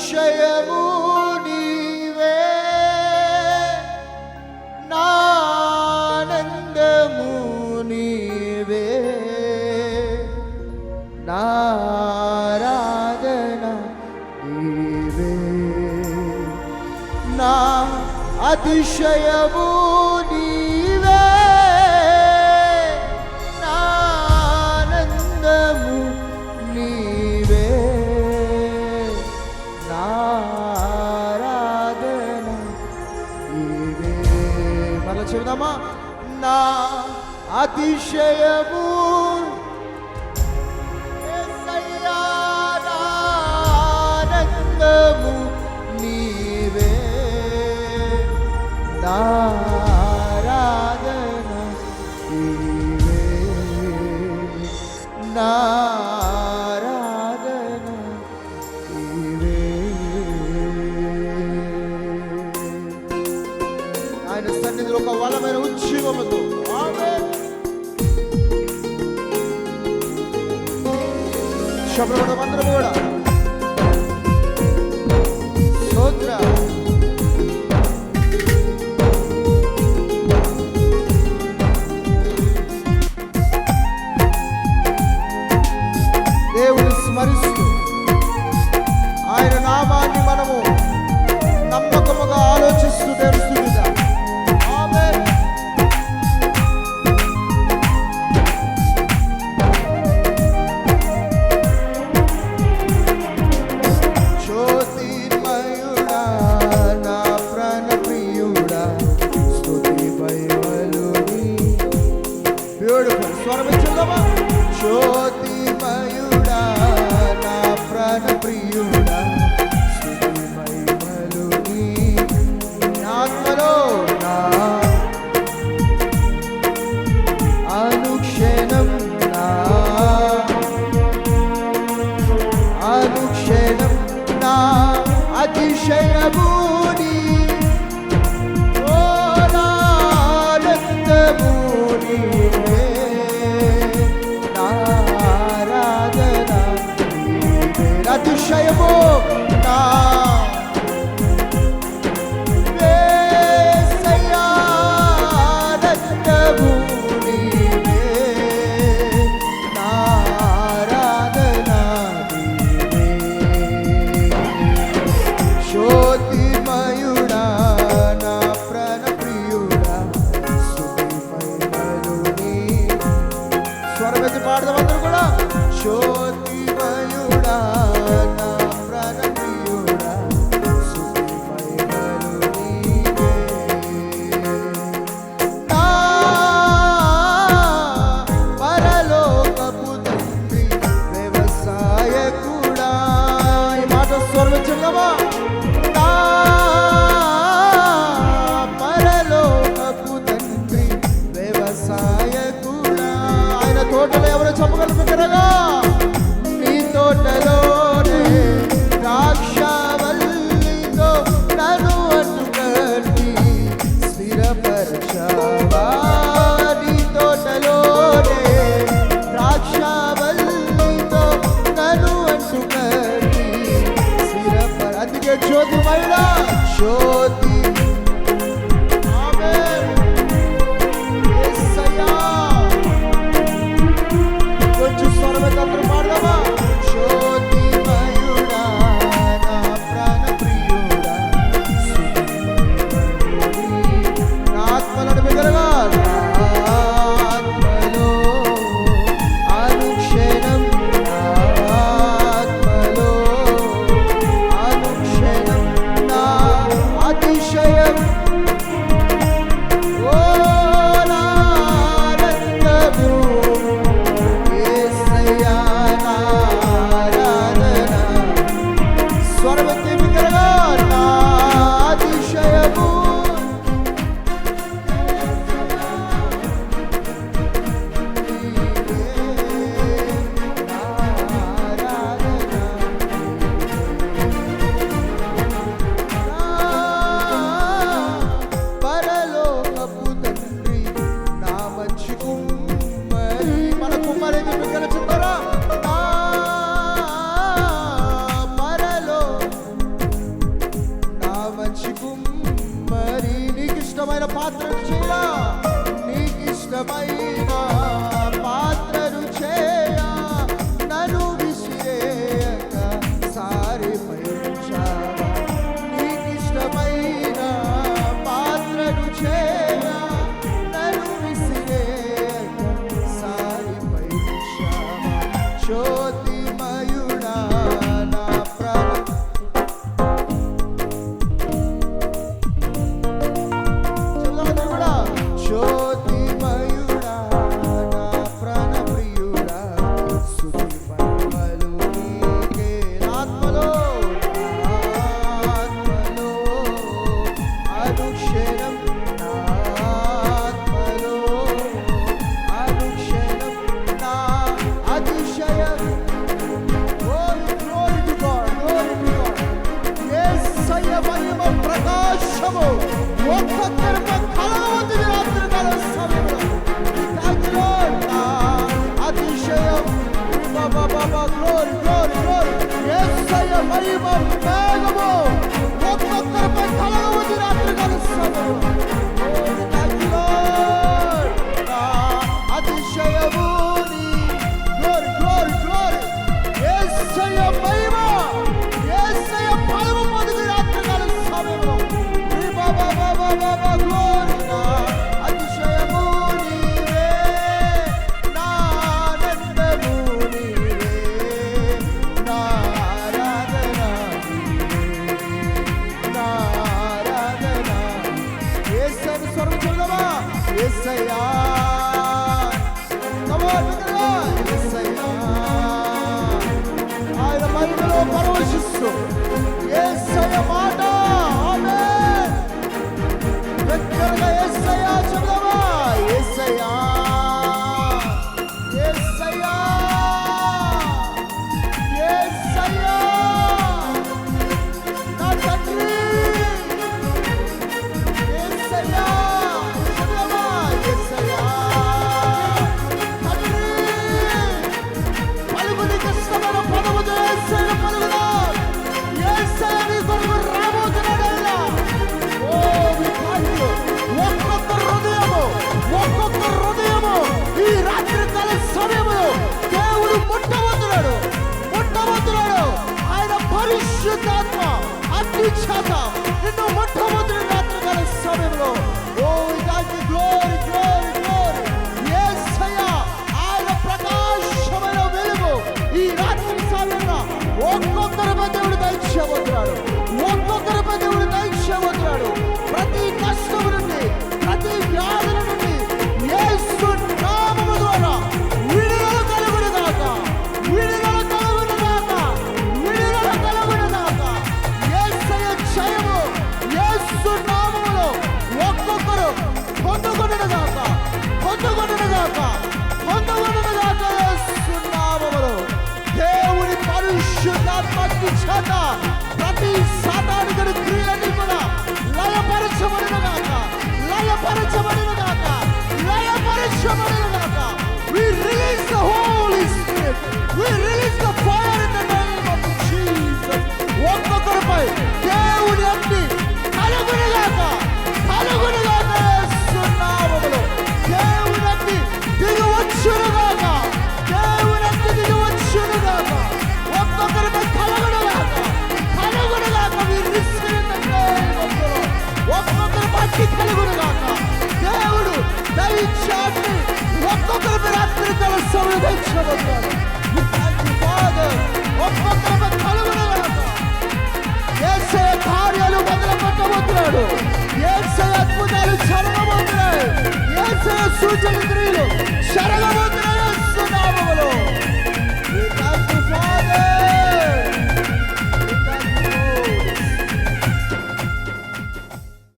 అతిశయము నీవే, నా ఆనందము నీవే, నా ఆరాధన నీవే, నా అతిశయము నీవే, నా ఆనందము నీవే, నా ఆరాధన నీవే. మళ్ళా చెబుదామా? నా అతిశయము యేసయ్యా, నా ఆనందము నీవే, నా ఆరాధన నీవే, నా ఆరాధన నీవే. ఆయన సన్నిధిలో ఒక బలమైన ఉజ్జీవముతో శబ్దపడడం అందరం కూడా స్తోత్ర. దేవుని స్మరిస్తూ ఆయన నామాన్ని మనము నమ్మకముగా ఆలోచిస్తూ తెలుస్తుందా. ఆమేన్. జ్యోతిర్మయుడా, నా ప్రాణప్రియుడా, స్తుతి మహిమలుని. బ్యూటిఫుల్ స్వరం ఇచ్చుదామా? జ్యోతిర్మయుడా, నా ప్రాణప్రియుడా, స్తుతి మహిమలుని. ఆత్మలో నా అనుక్షణం, నా అనుక్షణం, నా అతిశయము నీవే, నా ఆనందము నీవే, నా ఆరాధన నీవే. అతిశయము నా యేసయ్యా, ఆనందము నీవే, నా ఆరాధన నీవే. జ్యోతిర్మయుడా, నా ప్రాణప్రియుడా, స్తుతి మహిమలుని. స్వరమెత్తి పాడదాం అందరూ కూడా. జ్యోతిర్మయుడా, నా ప్రాణప్రియుడా, స్తుతి మహిమలుని. నా పరలోకపు తండ్రి, వ్యవసాయకుడా. ఈ మాట స్వరమెత్తుదామా? నా పరలోకపు తండ్రి, వ్యవసాయకుడా. ఆయన తోటలో ఎవరో చెప్పగలుగుతారగా? నీ తోటలోనే ద్రాక్షవల్లితో నన్ను అడ్డుకట్టి స్థిరపరచావా. నీ తోటలోనే ద్రాక్షవల్లితో నన్ను అడ్డుకట్టి స్థిరపర. అందుకే యేసు యేసయ్య మాట ఆమేన్ దగ్గరగా యేసయ్య చెబుదామా యేసయ్య యేసయ్య యేసయ్య నా తండ్రి యేసయ్య చెబుదామా యేసయ్య తండ్రి పలుకుని కష్టమైన పదముతో యేసయ్య పలుకుదా యేసయ్య నీ కొరకు రాబోతున్నాడయ్యా ఓ విధాలు ఒక్కొక్క హృదయము ఈ రాత్రి కాల సమయంలో దేవుడు ముట్టబోతున్నాడు ఆయన పరిశుద్ధాత్మ అగ్ని చేత నిన్ను ముట్టబోతున్నాడు రాత్రి కాల సమయంలో ఓ ఇదానికి గ్లోరీ గ్లోరీ గ్లోరీ యేసయ్య ఆయన ప్రకాశమైన వెలుగు ఈ రాత్రి సమయంలో ఒక్కొక్కరిపై దేవుడు దయచేయబోతున్నాడు ప్రతి కష్టము నుండి ప్రతి వ్యాధుల నుండి యేసు నామము ద్వారా విడుదల కలుగును గాక యేసయ్య జయము యేసు నామములో ఒక్కొక్కరు పొందుకొనును గాక యేసు నామములో దేవుని పరిశుద్ధాత్మకి చేత ప్రతి సాతానికుడి క్రియలన్నీ కూడా లయపరచబడును గాక we release the Holy Spirit, we release the fire in the name of Jesus. ఒక్కొక్కరిపై దేవుని అగ్ని కలుగును గాక యేసు నామములో దేవుని అగ్ని దిగి వచ్చును గాక ఒక్కొక్కరిపై కలుగును గాక we receive in the name of the Lord. ఒక్కొక్కరిపై అగ్ని కలుగును గాక దేవుడు దయచేసి ఒక్కొక్కరిపై రాత్రి కాల సమయం దయచేయబోతున్నాడు ఒక్కొక్కరిపై కలుగును గాక యేసయ్య కార్యాలు మొదలు పెట్టబోతున్నాడు యేసయ్య అద్భుతాలు జరగబోతున్నాయి యేసయ్య సూచన క్రియలు జరగబోతున్నాయి